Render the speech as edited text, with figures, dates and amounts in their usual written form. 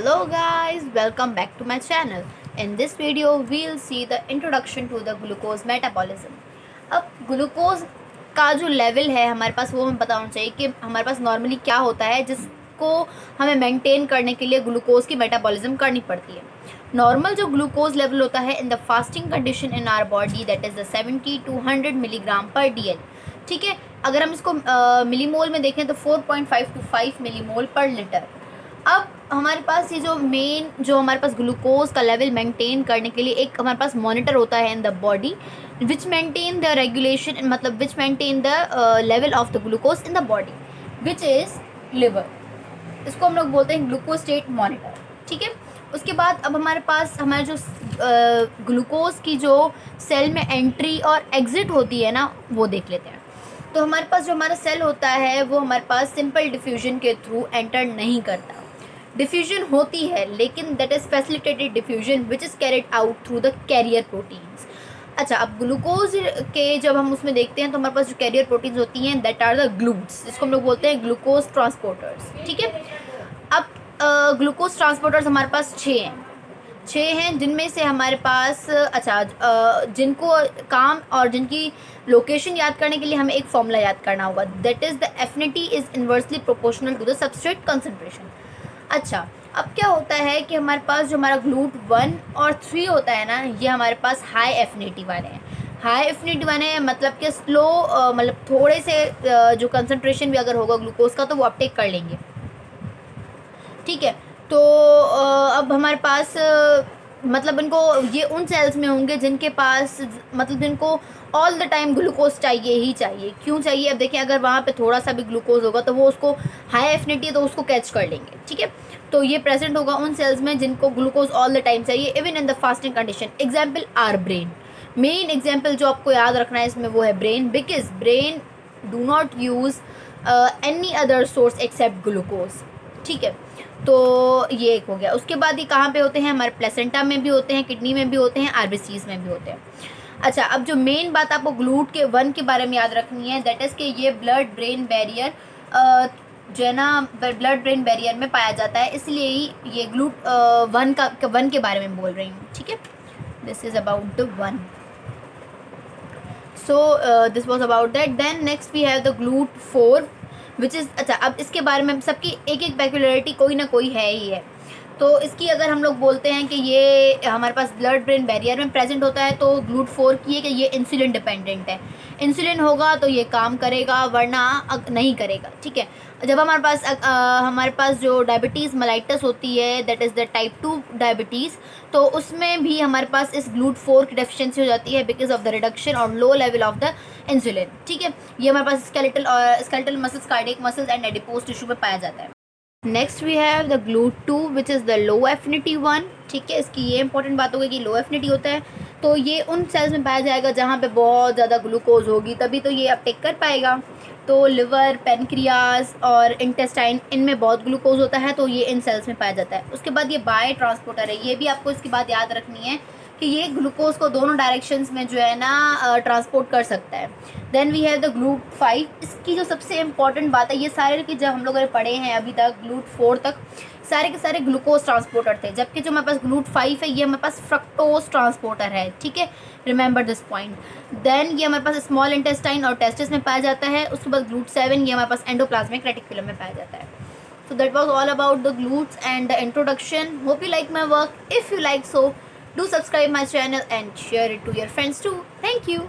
Hello guys, welcome back to my channel. In this video, we'll see the introduction to the glucose metabolism. अब glucose का जो level है हमारे पास वो हमें पता होना चाहिए कि हमारे पास नॉर्मली क्या होता है जिसको हमें मेंटेन करने के लिए ग्लूकोज की मेटाबॉलिज्म करनी पड़ती है. नॉर्मल जो ग्लूकोज लेवल होता है in the fasting condition in our body that is the 70 to 100 milligram per DL. ठीक है, अगर हम इसको मिलीमोल में देखें तो 4.5 to 5 मिलीमोल पर लीटर. अब हमारे पास ये जो हमारे पास ग्लूकोज का लेवल मेंटेन करने के लिए एक हमारे पास मॉनिटर होता है in the body which maintain the regulation, मतलब which maintain the level of the glucose in the body which is liver. इसको हम लोग बोलते हैं ग्लूकोज स्टेट मॉनिटर. ठीक है, उसके बाद अब हमारे पास हमारे जो ग्लूकोज की जो सेल में एंट्री और एग्जिट होती है ना वो देख लेते हैं. तो हमारे पास जो हमारा सेल होता है वो हमारे पास सिंपल डिफ्यूजन के थ्रू एंटर नहीं करता. डिफ्यूजन होती है लेकिन that is facilitated diffusion which is carried out through the carrier proteins. अच्छा, अब ग्लूकोज के जब हम उसमें देखते हैं तो हमारे पास जो कैरियर प्रोटीन्स होती हैं दैट आर द ग्लूट्स, जिसको हम लोग बोलते हैं ग्लूकोज ट्रांसपोर्टर्स. ठीक है, अब ग्लूकोज ट्रांसपोर्टर्स हमारे पास 6 हैं जिनमें से हमारे पास जिनको काम और जिनकी लोकेशन याद करने के लिए हमें एक फॉर्मूला याद करना होगा that is the affinity is inversely proportional to the substrate concentration. अच्छा, अब क्या होता है कि हमारे पास जो हमारा ग्लूट 1 और 3 होता है ना ये हमारे पास हाई एफिनिटी वाले हैं. हाई एफिनिटी वाले हैं मतलब कि स्लो, मतलब थोड़े से जो कंसंट्रेशन भी अगर होगा ग्लूकोज का तो वो अपटेक कर लेंगे. ठीक है, तो अब हमारे पास मतलब इनको ये उन सेल्स में होंगे जिनके पास मतलब जिनको ऑल द टाइम ग्लूकोज चाहिए ही चाहिए. क्यों चाहिए? अब देखिए, अगर वहाँ पे थोड़ा सा भी ग्लूकोज होगा तो वो उसको हाई एफिनिटी है तो उसको कैच कर लेंगे. ठीक है, तो ये प्रेजेंट होगा उन सेल्स में जिनको ग्लूकोज ऑल द टाइम चाहिए even in the fasting condition. Example are brain. Main example जो आपको याद रखना है इसमें वो है brain, because brain do not use any other source except glucose. ठीक है, तो ये एक हो गया. उसके बाद ये कहाँ पे होते हैं? हमारे प्लेसेंटा में भी होते हैं, किडनी में भी होते हैं, आरबीसीज में भी होते हैं. अच्छा, अब जो मेन बात आपको ग्लूट के 1 के बारे में याद रखनी है दैट इज़ कि ये ब्लड ब्रेन बैरियर जो है ना ब्लड ब्रेन बैरियर में पाया जाता है, इसलिए ही ये ग्लूट 1 के बारे में बोल रही हूँ. ठीक है, this is about the 1. So this was about that. Then next we have the GLUT 4 which is. अच्छा, अब इसके बारे में सबकी एक पेक्युलरिटी कोई ना कोई है ही है. तो इसकी अगर हम लोग बोलते हैं कि ये हमारे पास ब्लड ब्रेन बैरियर में प्रेजेंट होता है तो ग्लूट 4 की है कि ये इंसुलिन डिपेंडेंट है. इंसुलिन होगा तो ये काम करेगा वरना नहीं करेगा. ठीक है, जब हमारे पास जो डायबिटीज़ मेलाइटस होती है that is the type 2 diabetes, तो उसमें भी हमारे पास इस ग्लूट 4 की डेफिशिएंसी हो जाती है बिकॉज ऑफ द रिडक्शन और low level of the insulin. ठीक है, ये हमारे पास skeletal muscles, cardiac muscles and adipose tissue में पाया जाता है. Next we have the GLUT 2 which is the low affinity 1. ठीक है, इसकी ये इंपॉर्टेंट बात होगी कि लो एफिनिटी होता है तो ये उन सेल्स में पाया जाएगा जहाँ पे बहुत ज़्यादा ग्लूकोज होगी तभी तो ये अपटेक कर पाएगा. तो लिवर, पेनक्रियाज और इंटेस्टाइन इनमें बहुत ग्लूकोज होता है तो ये इन सेल्स में पाया जाता है. उसके बाद ये बाय ट्रांसपोर्टर है, ये भी आपको इसकी बात याद रखनी है कि ये ग्लूकोज को दोनों डायरेक्शंस में जो है ना ट्रांसपोर्ट कर सकता है. Then we have the GLUT 5. इसकी जो सबसे इम्पॉर्टेंट बात है, ये सारे के जब हम लोगों ने पढ़े हैं अभी तक ग्लूट 4 तक सारे के सारे ग्लूकोज ट्रांसपोर्टर थे, जबकि जो हमारे पास ग्लूट 5 है ये हमारे पास फ्रक्टोज ट्रांसपोर्टर है. ठीक है, रिमेंबर दिस पॉइंट. देन ये हमारे पास स्मॉल इंटेस्टाइन और टेस्टिस में पाया जाता है. उसके बाद ग्लूट 7 ये हमारे पास एंडोप्लाज्मिक रेटिकुलम में पाया जाता है. So that was all about the glutes and the introduction. Hope you like my work. If you like so, do subscribe my channel and share it to your friends too. Thank you.